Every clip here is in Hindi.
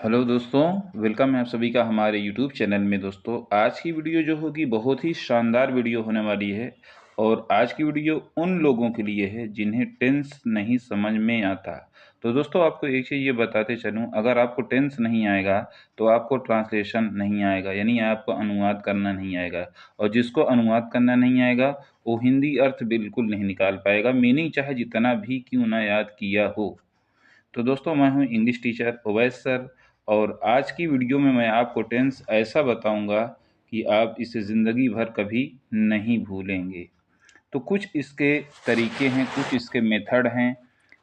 हेलो दोस्तों, वेलकम है आप सभी का हमारे यूट्यूब चैनल में। दोस्तों, आज की वीडियो जो होगी बहुत ही शानदार वीडियो होने वाली है। और आज की वीडियो उन लोगों के लिए है जिन्हें टेंस नहीं समझ में आता। तो दोस्तों, आपको एक चीज़ ये बताते चलूँ, अगर आपको टेंस नहीं आएगा तो आपको ट्रांसलेशन नहीं आएगा, यानी आपको अनुवाद करना नहीं आएगा। और जिसको अनुवाद करना नहीं आएगा वो हिंदी अर्थ बिल्कुल नहीं निकाल पाएगा, मीनिंग चाहे जितना भी क्यों ना याद किया हो। तो दोस्तों, मैं हूं इंग्लिश टीचर अवैस सर, और आज की वीडियो में मैं आपको टेंस ऐसा बताऊंगा कि आप इसे ज़िंदगी भर कभी नहीं भूलेंगे। तो कुछ इसके तरीके हैं, कुछ इसके मेथड हैं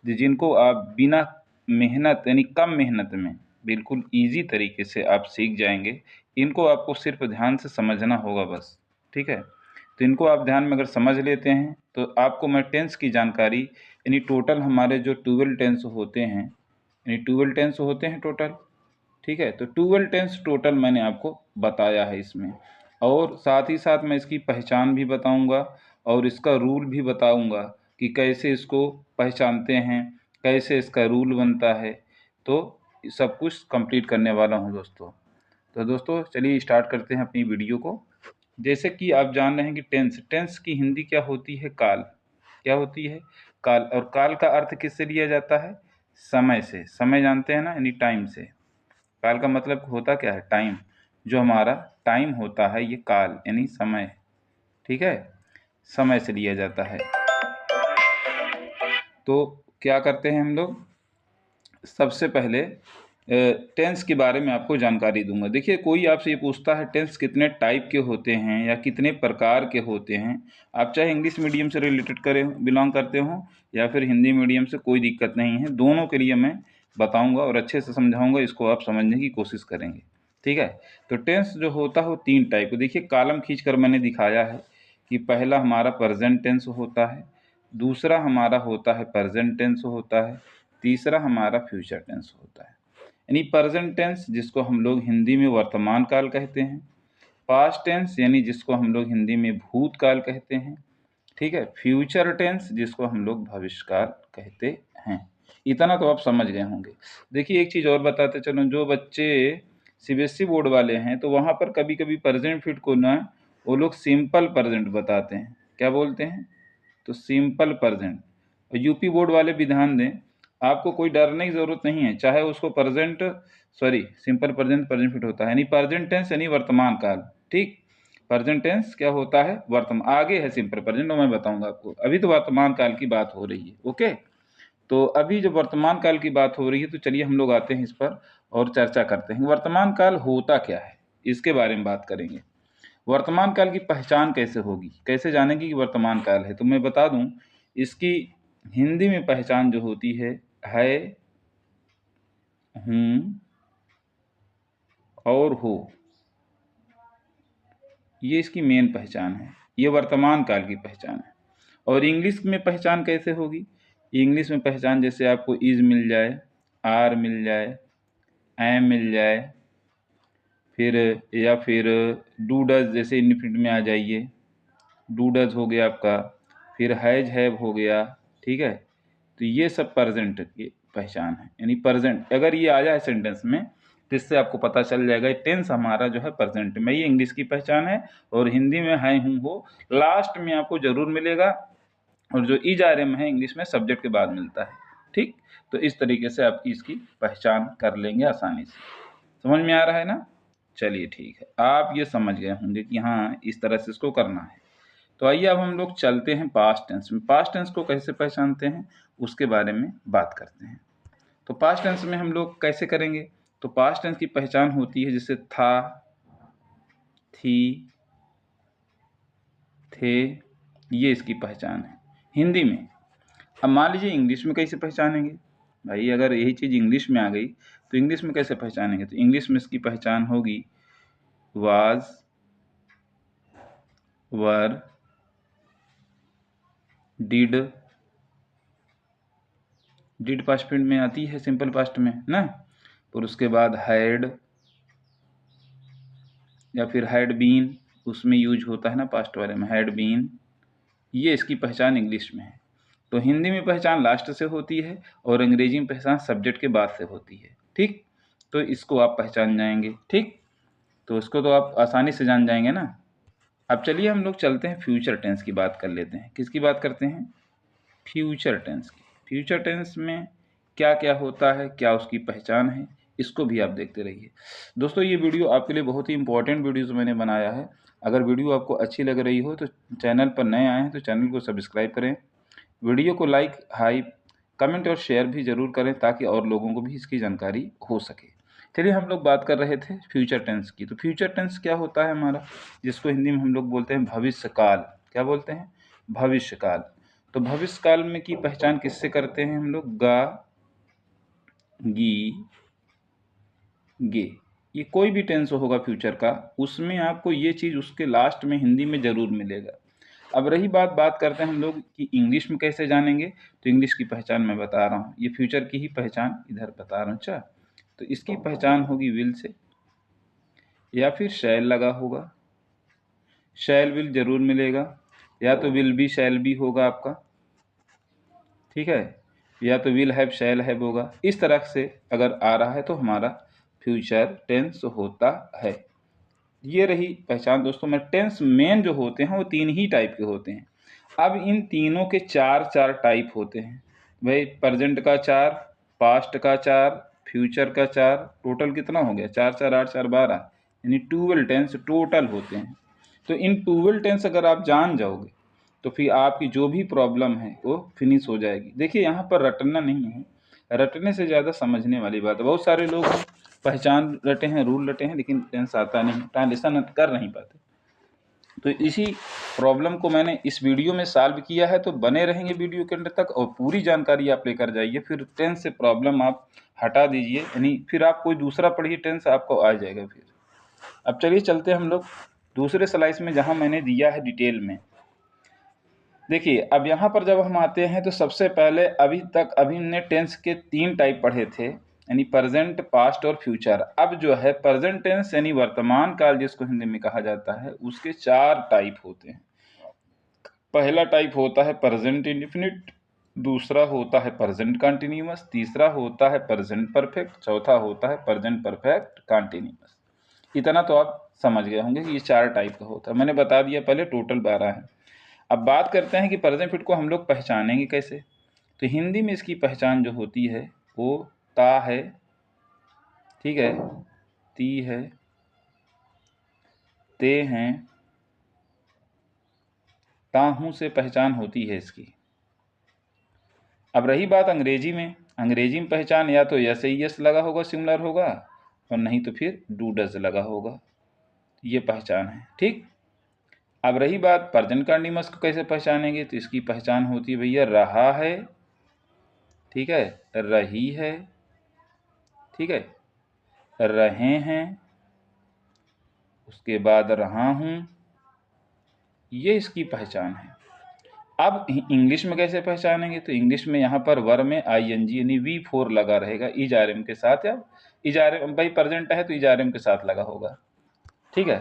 जिनको आप बिना मेहनत यानी कम मेहनत में बिल्कुल इजी तरीके से आप सीख जाएंगे। इनको आपको सिर्फ ध्यान से समझना होगा बस, ठीक है। तो इनको आप ध्यान में अगर समझ लेते हैं तो आपको मैं टेंस की जानकारी, यानी टोटल हमारे जो 12 टेंस होते हैं, यानी 12 टेंस होते हैं टोटल, ठीक है। तो 12 टेंस टोटल मैंने आपको बताया है इसमें, और साथ ही साथ मैं इसकी पहचान भी बताऊंगा और इसका रूल भी बताऊंगा कि कैसे इसको पहचानते हैं, कैसे इसका रूल बनता है। तो सब कुछ कंप्लीट करने वाला हूं दोस्तों। तो दोस्तों, चलिए स्टार्ट करते हैं अपनी वीडियो को। जैसे कि आप जान रहे हैं कि टेंस टेंस की हिंदी क्या होती है? काल। क्या होती है? काल। और काल का अर्थ किससे लिया जाता है? समय से। समय जानते हैं ना, यानी टाइम से। काल का मतलब होता क्या है? टाइम। जो हमारा टाइम होता है ये काल यानी समय, ठीक है। समय से लिया जाता है। तो क्या करते हैं हम लोग? सबसे पहले टेंस के बारे में आपको जानकारी दूंगा। देखिए, कोई आपसे ये पूछता है टेंस कितने टाइप के होते हैं या कितने प्रकार के होते हैं। आप चाहे इंग्लिश मीडियम से रिलेटेड करें, बिलोंग करते हो, या फिर हिंदी मीडियम से, कोई दिक्कत नहीं है। दोनों के लिए मैं बताऊंगा और अच्छे से समझाऊंगा, इसको आप समझने की कोशिश करेंगे, ठीक है। तो टेंस जो होता है वो 3 टाइप। देखिए, कॉलम खींच कर मैंने दिखाया है कि पहला हमारा प्रेजेंट टेंस होता है, दूसरा हमारा होता है प्रेजेंट टेंस होता है, तीसरा हमारा फ्यूचर टेंस होता है। यानी प्रेजेंट टेंस जिसको हम लोग हिंदी में वर्तमान काल कहते हैं, पास्ट टेंस यानी जिसको हम लोग हिंदी में भूतकाल कहते हैं, ठीक है। फ्यूचर टेंस जिसको हम लोग भविष्यकाल कहते हैं। इतना तो आप समझ गए होंगे। देखिए, एक चीज़ और बताते चलो, जो बच्चे सीबीएसई बोर्ड वाले हैं तो वहाँ पर कभी कभी प्रेजेंट फिट को ना वो लोग सिंपल प्रेजेंट बताते हैं। क्या बोलते हैं? तो सिंपल प्रेजेंट। और यूपी बोर्ड वाले भी ध्यान दें, आपको कोई डरने की जरूरत नहीं है, चाहे उसको present, sorry, simple present present fit होता है, यानी प्रेजेंट टेंस यानी वर्तमान काल, ठीक। प्रेजेंट टेंस क्या होता है? वर्तमान। आगे है सिंपल प्रेजेंट, मैं बताऊंगा आपको। अभी तो वर्तमान काल की बात हो रही है, ओके। तो अभी जब वर्तमान काल की बात हो रही है तो चलिए हम लोग आते हैं इस पर और चर्चा करते हैं। वर्तमान काल होता क्या है, इसके बारे में बात करेंगे। वर्तमान काल की पहचान कैसे होगी, कैसे जानेंगे कि वर्तमान काल है? तो मैं बता दूं, इसकी हिंदी में पहचान जो होती है हूं और हो। ये इसकी मेन पहचान है, ये वर्तमान काल की पहचान है। और इंग्लिश में पहचान कैसे होगी? इंग्लिश में पहचान जैसे आपको इज मिल जाए, आर मिल जाए, एम मिल जाए, फिर या फिर डू डज, जैसे इनफिनिट में आ जाइए, डू डज हो गया आपका, फिर हैज हैव हो गया, ठीक है। तो ये सब प्रेजेंट की पहचान है, यानी प्रेजेंट अगर ये आ जाए सेंटेंस में तो इससे आपको पता चल जाएगा टेंस हमारा जो है प्रेजेंट में। ये इंग्लिश की पहचान है। और हिंदी में है हूँ हो लास्ट में आपको जरूर मिलेगा, और जो इज आर एम है इंग्लिश में सब्जेक्ट के बाद मिलता है, ठीक। तो इस तरीके से आपकी इसकी पहचान कर लेंगे आसानी से। समझ में आ रहा है ना? चलिए ठीक है, आप ये समझ गए होंगे कि हाँ इस तरह से इसको करना है। तो आइए अब हम लोग चलते हैं पास्ट टेंस में। पास्ट टेंस को कैसे पहचानते हैं उसके बारे में बात करते हैं। तो पास्ट टेंस में हम लोग कैसे करेंगे? तो पास्ट टेंस की पहचान होती है जैसे था, थी, थे, ये इसकी पहचान है हिंदी में। अब मान लीजिए इंग्लिश में कैसे पहचानेंगे? भाई अगर यही चीज़ इंग्लिश में आ गई तो इंग्लिश में कैसे पहचानेंगे? तो इंग्लिश में इसकी पहचान होगी was, were, did. Did past में आती है सिंपल पास्ट में ना। और उसके बाद हैड या फिर हैड बीन, उसमें यूज होता है ना पास्ट वाले में, हैड बीन। ये इसकी पहचान इंग्लिश में है। तो हिंदी में पहचान लास्ट से होती है और अंग्रेजी में पहचान सब्जेक्ट के बाद से होती है, ठीक। तो इसको आप पहचान जाएंगे। ठीक, तो इसको तो आप आसानी से जान जाएंगे ना। अब चलिए हम लोग चलते हैं फ्यूचर टेंस की बात कर लेते हैं। किसकी बात करते हैं? फ्यूचर टेंस की। फ्यूचर टेंस में क्या क्या होता है, क्या उसकी पहचान है, इसको भी आप देखते रहिए। दोस्तों ये वीडियो आपके लिए बहुत ही इंपॉर्टेंट वीडियोज़ मैंने बनाया है। अगर वीडियो आपको अच्छी लग रही हो तो चैनल पर नए आए हैं तो चैनल को सब्सक्राइब करें, वीडियो को लाइक, हाई, कमेंट और शेयर भी ज़रूर करें ताकि और लोगों को भी इसकी जानकारी हो सके। चलिए हम लोग बात कर रहे थे फ्यूचर टेंस की। तो फ्यूचर टेंस क्या होता है हमारा, जिसको हिंदी में हम लोग बोलते हैं भविष्यकाल। क्या बोलते हैं? भविष्यकाल। तो भविष्यकाल में की पहचान किससे करते हैं हम लोग? गा, गी, गे, ये कोई भी टेंस होगा फ्यूचर का, उसमें आपको ये चीज़ उसके लास्ट में हिंदी में ज़रूर मिलेगा। अब रही बात करते हैं हम लोग कि इंग्लिश में कैसे जानेंगे। तो इंग्लिश की पहचान मैं बता रहा हूँ, ये फ्यूचर की ही पहचान इधर बता रहा हूँ। अच्छा, तो इसकी पहचान होगी विल से, या फिर शैल लगा होगा, शैल विल जरूर मिलेगा, या तो विल बी शैल बी होगा आपका, ठीक है, या तो विल हैव शैल हैव होगा। इस तरह से अगर आ रहा है तो हमारा फ्यूचर टेंस होता है। ये रही पहचान दोस्तों। में टेंस मेन जो होते हैं वो 3 ही टाइप के होते हैं। अब इन तीनों के 4 टाइप होते हैं भाई। प्रेजेंट का 4, पास्ट का 4, फ्यूचर का 4, टोटल कितना हो गया? 4 4 8 4 12, यानी 12 टेंस टोटल होते हैं। तो इन 12 टेंस अगर आप जान जाओगे तो फिर आपकी जो भी प्रॉब्लम है वो फिनिश हो जाएगी। देखिए यहाँ पर रटना नहीं है, रटने से ज़्यादा समझने वाली बात है। बहुत सारे लोग पहचान रटे हैं, रूल रटे हैं, लेकिन टेंस आता नहीं, ट्रांसलेशन कर नहीं पाते। तो इसी प्रॉब्लम को मैंने इस वीडियो में सॉल्व किया है। तो बने रहेंगे वीडियो के अंत तक और पूरी जानकारी आप लेकर जाइए। फिर टेंस से प्रॉब्लम आप हटा दीजिए, यानी फिर आप कोई दूसरा पढ़िए, टेंस आपको आ जाएगा फिर। अब चलिए चलते हैं हम लोग दूसरे स्लाइस में जहाँ मैंने दिया है डिटेल में। देखिए अब यहाँ पर जब हम आते हैं तो सबसे पहले अभी हमने टेंस के 3 टाइप पढ़े थे, यानी प्रेजेंट, पास्ट और फ्यूचर। अब जो है प्रेजेंट टेंस यानी वर्तमान काल जिसको हिंदी में कहा जाता है, उसके 4 टाइप होते हैं। पहला टाइप होता है प्रेजेंट इंडेफिनिट, दूसरा होता है प्रेजेंट कंटिन्यूअस, तीसरा होता है प्रेजेंट परफेक्ट, चौथा होता है प्रेजेंट परफेक्ट कंटिन्यूअस। इतना तो आप समझ गए होंगे कि ये 4 टाइप का होता है। मैंने बता दिया पहले, टोटल 12 है। अब बात करते हैं कि प्रेजेंट फिट को हम लोग पहचानेंगे कैसे। तो हिंदी में इसकी पहचान जो होती है वो ता है, ठीक है, ती है, ते हैं, ताहू से पहचान होती है इसकी। अब रही बात अंग्रेजी में, अंग्रेजी में पहचान या तो यस यस लगा होगा, सिमिलर होगा, और नहीं तो फिर डू डज लगा होगा। ये पहचान है, ठीक। अब रही बात प्रेजेंट कंटीन्यूअस को कैसे पहचानेंगे। तो इसकी पहचान होती है भैया रहा है, ठीक है, रही है, ठीक है, रहे हैं, उसके बाद रहा हूं, ये इसकी पहचान है। अब इंग्लिश में कैसे पहचानेंगे। तो इंग्लिश में यहाँ पर वर में आईएनजी यानी V4 लगा रहेगा इज आर एम के साथ, या इज आर एम भाई प्रेजेंट है तो इज आर एम के साथ लगा होगा, ठीक है,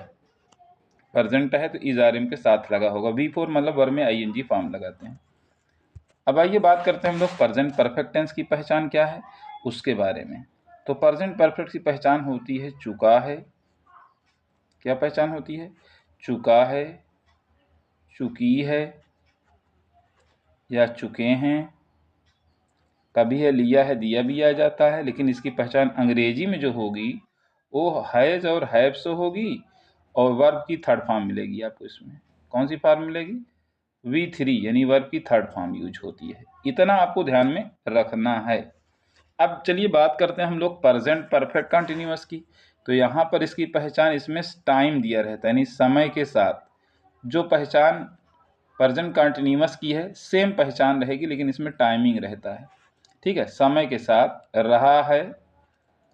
प्रेजेंट है तो इज आर एम के साथ लगा होगा। V4 मतलब वर में आईएनजी फॉर्म लगाते हैं। अब आइए बात करते हैं हम लोग प्रेजेंट परफेक्ट टेंस की पहचान क्या है उसके बारे में। तो प्रेजेंट परफेक्ट की पहचान होती है चुका है। क्या पहचान होती है? चुका है, चुकी है, या चुके हैं। कभी है लिया है, दिया भी आ जाता है, लेकिन इसकी पहचान अंग्रेजी में जो होगी वो हैज और हैव से होगी, और वर्ब की थर्ड फॉर्म मिलेगी आपको इसमें। कौन सी फॉर्म मिलेगी? V3 यानी वर्ब की थर्ड फॉर्म यूज होती है। इतना आपको ध्यान में रखना है। अब चलिए बात करते हैं हम लोग प्रेजेंट परफेक्ट कंटिन्यूअस की। तो यहाँ पर इसकी पहचान, इसमें टाइम दिया रहता है, यानी समय के साथ जो पहचान प्रेजेंट कंटिन्यूअस की है सेम पहचान रहेगी, लेकिन इसमें टाइमिंग रहता है, ठीक है। समय के साथ रहा है,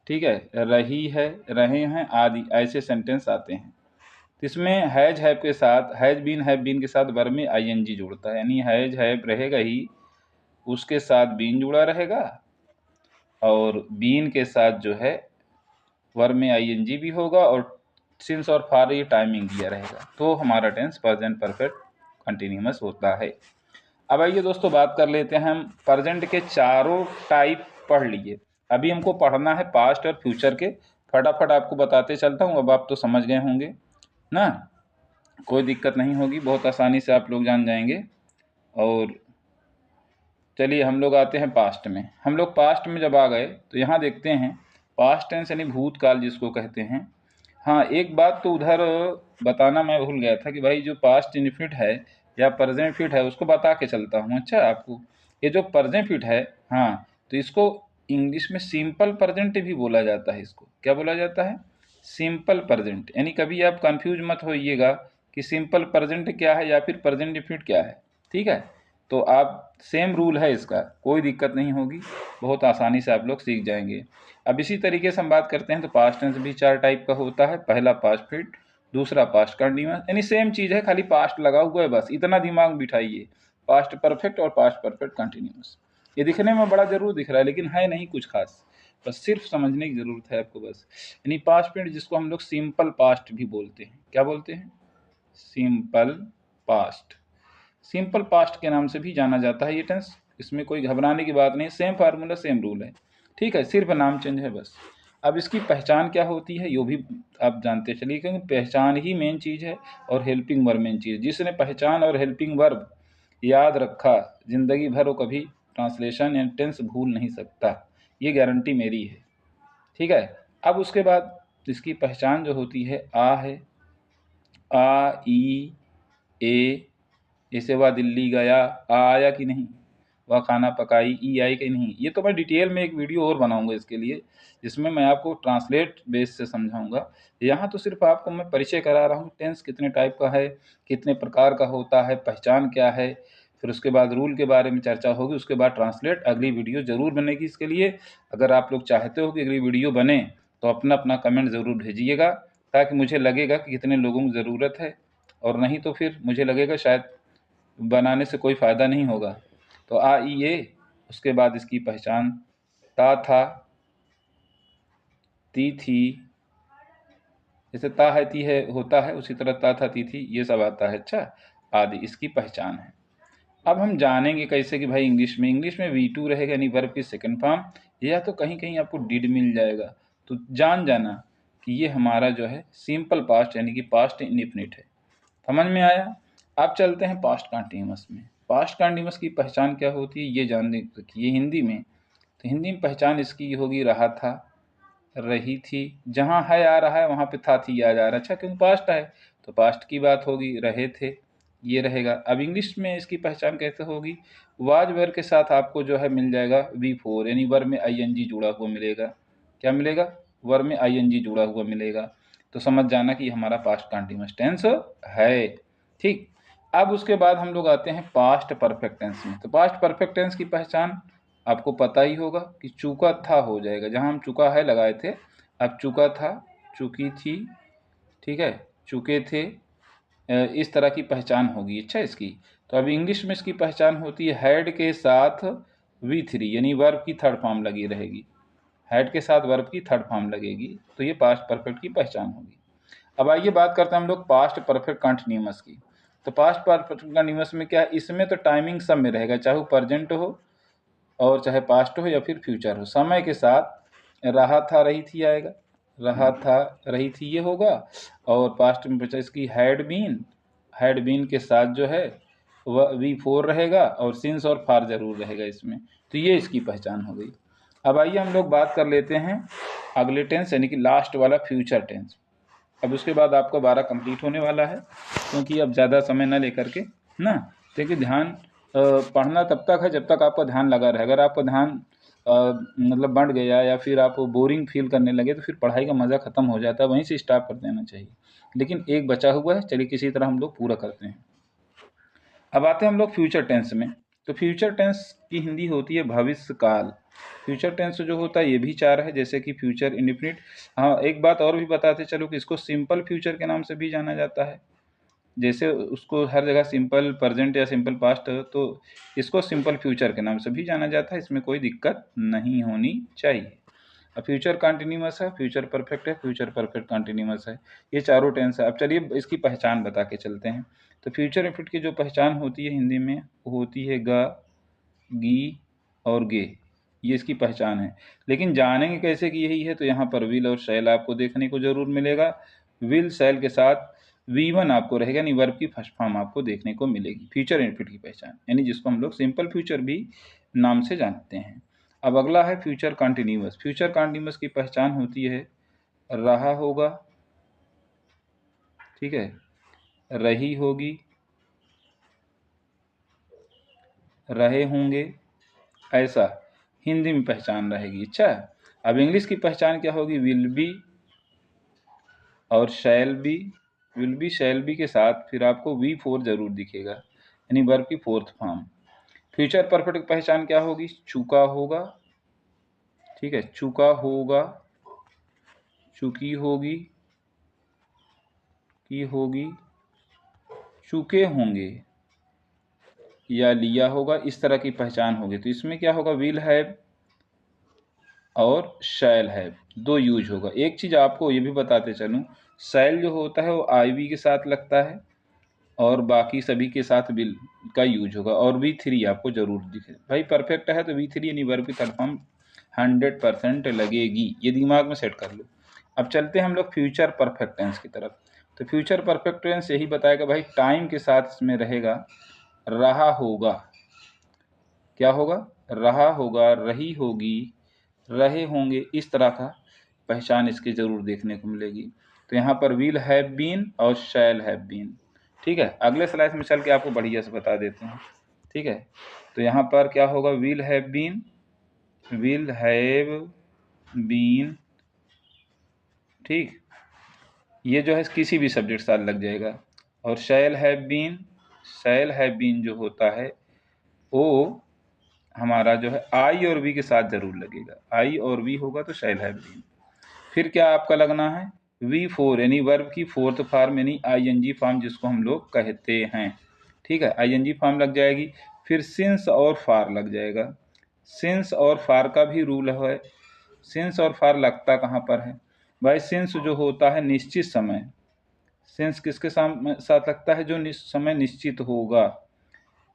ठीक है, रही है, रहे हैं आदि ऐसे सेंटेंस आते हैं। तो इसमें हैज हैव के साथ, हैज बीन हैव बीन के साथ वर्ब में आईएनजी जुड़ता है, यानी हैज हैव रहेगा ही, उसके साथ बीन जुड़ा रहेगा, और बीन के साथ जो है वर्ब में आईएनजी भी होगा, और सिंस और फॉर ये टाइमिंग दिया रहेगा। तो हमारा टेंस प्रेजेंट परफेक्ट कंटिन्यूअस होता है। अब आइए दोस्तों बात कर लेते हैं हम प्रेजेंट के 4 टाइप पढ़ लिए। अभी हमको पढ़ना है पास्ट और फ्यूचर के, फटाफट आपको बताते चलता हूँ। अब आप तो समझ गए होंगे ना, कोई दिक्कत नहीं होगी, बहुत आसानी से आप लोग जान जाएंगे। और चलिए हम लोग आते हैं पास्ट में। हम लोग पास्ट में जब आ गए तो यहाँ देखते हैं पास्ट टेंस यानी भूतकाल जिसको कहते हैं। हाँ, एक बात तो उधर बताना मैं भूल गया था कि भाई जो पास्ट इनफिनिट है या प्रेजेंट फिट है उसको बता के चलता हूँ। अच्छा, आपको ये जो प्रेजेंट फिट है, हाँ, तो इसको इंग्लिश में सिंपल प्रेजेंट भी बोला जाता है। इसको क्या बोला जाता है? Simple present. यानी कभी आप कंफ्यूज मत होइएगा कि सिंपल प्रेजेंट क्या है या फिर प्रेजेंट इनफिनिट क्या है। ठीक है, तो आप सेम रूल है इसका, कोई दिक्कत नहीं होगी, बहुत आसानी से आप लोग सीख जाएंगे। अब इसी तरीके से हम बात करते हैं तो पास्ट टेंस भी 4 टाइप का होता है। पहला पास्ट फिट, दूसरा पास्ट कंटिन्यूअस, यानी सेम चीज़ है, खाली पास्ट लगा हुआ है, बस इतना दिमाग बिठाइए। पास्ट परफेक्ट और पास्ट परफेक्ट कंटिन्यूअस। ये दिखने में बड़ा जरूर दिख रहा है लेकिन है नहीं कुछ खास, बस सिर्फ समझने की ज़रूरत है आपको बस। यानी पास्ट फिट जिसको हम लोग सिंपल पास्ट भी बोलते हैं, क्या बोलते हैं? Simple past. सिंपल पास्ट के नाम से भी जाना जाता है ये टेंस, इसमें कोई घबराने की बात नहीं, सेम फार्मूला सेम रूल है। ठीक है, सिर्फ नाम चेंज है बस। अब इसकी पहचान क्या होती है ये भी आप जानते चलिए, क्योंकि पहचान ही मेन चीज़ है और हेल्पिंग वर्ब मेन चीज़। जिसने पहचान और हेल्पिंग वर्ब याद रखा, जिंदगी भर वो कभी ट्रांसलेशन एंड टेंस भूल नहीं सकता, ये गारंटी मेरी है। ठीक है, अब उसके बाद इसकी पहचान जो होती है, आ है, आ ई ए, जैसे वह दिल्ली गया, आ आया कि नहीं, वह खाना पकाई, ई आई कि नहीं। ये तो मैं डिटेल में एक वीडियो और बनाऊंगा इसके लिए, जिसमें मैं आपको ट्रांसलेट बेस से समझाऊंगा। यहाँ तो सिर्फ आपको मैं परिचय करा रहा हूँ, टेंस कितने टाइप का है, कितने प्रकार का होता है, पहचान क्या है, फिर उसके बाद रूल के बारे में चर्चा होगी, उसके बाद ट्रांसलेट। अगली वीडियो ज़रूर बनेगी इसके लिए। अगर आप लोग चाहते हो कि अगली वीडियो बने तो अपना अपना कमेंट ज़रूर भेजिएगा, ताकि मुझे लगेगा कि कितने लोगों की ज़रूरत है, और नहीं तो फिर मुझे लगेगा शायद बनाने से कोई फ़ायदा नहीं होगा। तो आ ई ए, उसके बाद इसकी पहचान, ता था, ती थी, जैसे ता है ती है होता है उसी तरह ता था ती थी, ये सब आता है। अच्छा, आदि इसकी पहचान है। अब हम जानेंगे कैसे कि भाई इंग्लिश में V2 रहेगा यानी वर्ब की सेकंड फॉर्म, या तो कहीं कहीं आपको डिड मिल जाएगा, तो जान जाना कि ये हमारा जो है सिंपल पास्ट यानी कि पास्ट इंडेफिनिट है। समझ में आया? अब चलते हैं पास्ट कंटीन्यूअस में। पास्ट कंटीन्यूअस की पहचान क्या होती है ये जान लें कि ये हिंदी में, तो हिंदी में पहचान इसकी होगी रहा था, रही थी, जहाँ है आ रहा है वहाँ पे था थी आ जा रहा है। अच्छा, क्योंकि पास्ट है तो पास्ट की बात होगी, रहे थे, ये रहेगा। अब इंग्लिश में इसकी पहचान कैसे होगी? वाज वर्ब के साथ आपको जो है मिल जाएगा V4, यानी वर्ब में ING जुड़ा हुआ मिलेगा। क्या मिलेगा? वर्ब में ING जुड़ा हुआ मिलेगा। तो समझ जाना कि हमारा पास्ट कंटीन्यूअस टेंस है। ठीक, अब उसके बाद हम लोग आते हैं पास्ट परफेक्ट टेंस में। तो पास्ट परफेक्ट टेंस की पहचान आपको पता ही होगा कि चुका था हो जाएगा, जहाँ हम चुका है लगाए थे, अब चुका था, चुकी थी, ठीक है, चुके थे, इस तरह की पहचान होगी। अच्छा, इसकी तो अब इंग्लिश में इसकी पहचान होती है हैड के साथ V3, यानी वर्ब की थर्ड फॉर्म लगी रहेगी। हैड के साथ वर्ब की थर्ड फॉर्म लगेगी, तो ये पास्ट परफेक्ट की पहचान होगी। अब आइए बात करते हैं हम लोग पास्ट परफेक्ट कंटिन्यूअस की। तो पास्ट परफेक्ट कंटिन्यूअस में क्या है, इसमें तो टाइमिंग सब में रहेगा, चाहे वो प्रेजेंट हो और चाहे पास्ट हो या फिर फ्यूचर हो, समय के साथ रहा था रही थी आएगा, रहा था रही थी ये होगा। और पास्ट में बचा इसकी हैड बीन के साथ जो है वह V4 रहेगा, और सिंस और फार जरूर रहेगा इसमें। तो ये इसकी पहचान हो गई। अब आइए हम लोग बात कर लेते हैं अगले टेंस यानी कि लास्ट वाला फ्यूचर टेंस। अब उसके बाद आपका 12 कंप्लीट होने वाला है, क्योंकि अब ज़्यादा समय ना लेकर के ना, देखिए ध्यान पढ़ना तब तक है जब तक आपका ध्यान लगा रहे। अगर आपका ध्यान मतलब बढ़ गया या फिर आप बोरिंग फील करने लगे तो फिर पढ़ाई का मज़ा ख़त्म हो जाता है, वहीं से स्टार्ट कर देना चाहिए। लेकिन एक बचा हुआ है, चलिए किसी तरह हम लोग पूरा करते हैं। अब आते हैं हम लोग फ्यूचर टेंस में। तो फ्यूचर टेंस की हिंदी होती है भविष्य काल। फ्यूचर टेंस जो होता है ये भी 4 है, जैसे कि फ्यूचर इंडेफिनिट। हाँ, एक बात और भी बताते चलो कि इसको सिंपल फ्यूचर के नाम से भी जाना जाता है। जैसे उसको हर जगह सिंपल प्रेजेंट या सिंपल पास्ट, तो इसको सिंपल फ्यूचर के नाम से भी जाना जाता है, इसमें कोई दिक्कत नहीं होनी चाहिए। अब फ्यूचर कंटिन्यूअस है, फ्यूचर परफेक्ट है, फ्यूचर परफेक्ट कंटिन्यूअस है, ये चारों टेंस है। अब चलिए इसकी पहचान बता के चलते हैं। तो फ्यूचर परफेक्ट की जो पहचान होती है हिंदी में वो होती है ग, गी और गे। ये इसकी पहचान है। लेकिन जानेंगे कैसे कि यही है, तो यहाँ पर विल और शैल आपको देखने को जरूर मिलेगा। विल शैल के साथ V1 आपको रहेगा, यानी वर्ब की फर्स्ट फॉर्म आपको देखने को मिलेगी। फ्यूचर इनफिनिट की पहचान, यानी जिसको हम लोग सिंपल फ्यूचर भी नाम से जानते हैं। अब अगला है फ्यूचर कंटिन्यूअस। फ्यूचर कंटिन्यूअस की पहचान होती है रहा होगा, ठीक है, रही होगी, रहे होंगे, ऐसा हिंदी में पहचान रहेगी। अच्छा, अब इंग्लिश की पहचान क्या होगी? विल बी और shall be. Will be shall be के साथ फिर आपको V4 जरूर दिखेगा, यानी वर्ब की फोर्थ फॉर्म। फ्यूचर परफेक्ट की पहचान क्या होगी? चुका होगा, ठीक है, चुका होगा, चुकी होगी, की होगी, चुके होंगे या लिया होगा, इस तरह की पहचान होगी। तो इसमें क्या होगा? विल हैव और शैल हैव दो यूज होगा। एक चीज आपको ये भी बताते चलूं, शैल जो होता है वो IV के साथ लगता है और बाकी सभी के साथ विल का यूज होगा, और V3 आपको जरूर दिखे। भाई परफेक्ट है तो V3 यानी वर्ब की थर्ड फॉर्म 100% लगेगी, ये दिमाग में सेट कर लो। अब चलते हैं हम लोग फ्यूचर परफेक्ट टेंस की तरफ। तो फ्यूचर परफेक्ट टेंस यही बताएगा भाई, टाइम के साथ इसमें रहेगा रहा होगा। क्या होगा? रहा होगा, रही होगी, रहे होंगे, इस तरह का पहचान इसकी जरूर देखने को मिलेगी। तो यहाँ पर विल हैव बीन और शैल हैव बीन। ठीक है, अगले स्लाइड में चल के आपको बढ़िया से बता देते हैं। ठीक है, तो यहाँ पर क्या होगा? Will have been, will have been, ठीक, ये जो है किसी भी सब्जेक्ट साथ लग जाएगा। और shall have been, shall have been जो होता है वो हमारा जो है I और V के साथ जरूर लगेगा। I और V होगा तो शैल हैव बीन। फिर क्या आपका लगना है? V4 यानी वर्ब की फोर्थ फॉर्म, यानी ING फॉर्म जिसको हम लोग कहते हैं। ठीक है, ING फॉर्म लग जाएगी। फिर सिंस और फार लग जाएगा। सिंस और फार का भी रूल है। सिंस और फार लगता कहाँ पर है भाई? सिंस जो होता है निश्चित समय, सिंस किसके साथ लगता है? जो समय निश्चित होगा।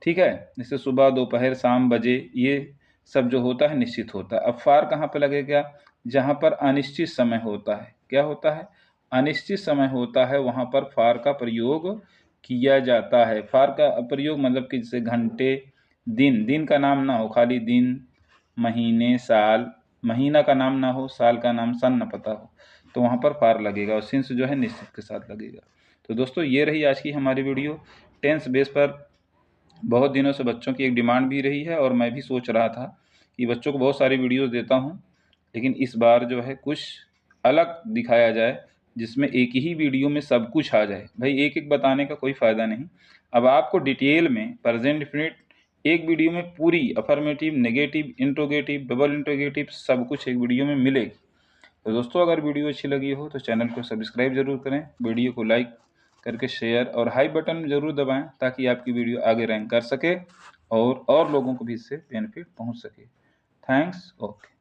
ठीक है, जैसे सुबह, दोपहर, शाम, बजे, ये सब जो होता है निश्चित होता है। अब फार कहाँ पे लगेगा? जहाँ पर अनिश्चित समय होता है। क्या होता है? अनिश्चित समय होता है, वहाँ पर फार का प्रयोग किया जाता है। फार का प्रयोग मतलब कि जैसे घंटे, दिन, दिन का नाम ना हो, खाली दिन, महीने, साल, महीना का नाम ना हो, साल का नाम, सन ना पता हो, तो वहाँ पर फार लगेगा और सिंस जो है निश्चित के साथ लगेगा। तो दोस्तों ये रही आज की हमारी वीडियो। टेंस बेस पर बहुत दिनों से बच्चों की एक डिमांड भी रही है और मैं भी सोच रहा था कि बच्चों को बहुत सारी वीडियोस देता हूं, लेकिन इस बार जो है कुछ अलग दिखाया जाए जिसमें एक ही वीडियो में सब कुछ आ जाए। भाई एक एक बताने का कोई फ़ायदा नहीं। अब आपको डिटेल में प्रेजेंट डेफिनिट एक वीडियो में पूरी affirmative, negative, interrogative, double interrogative सब कुछ एक वीडियो में मिलेगी। तो दोस्तों अगर वीडियो अच्छी लगी हो तो चैनल को सब्सक्राइब जरूर करें, वीडियो को लाइक करके शेयर और हाई बटन जरूर दबाएं ताकि आपकी वीडियो आगे रैंक कर सके और लोगों को भी इससे बेनिफिट पहुंच सके। थैंक्स। ओके।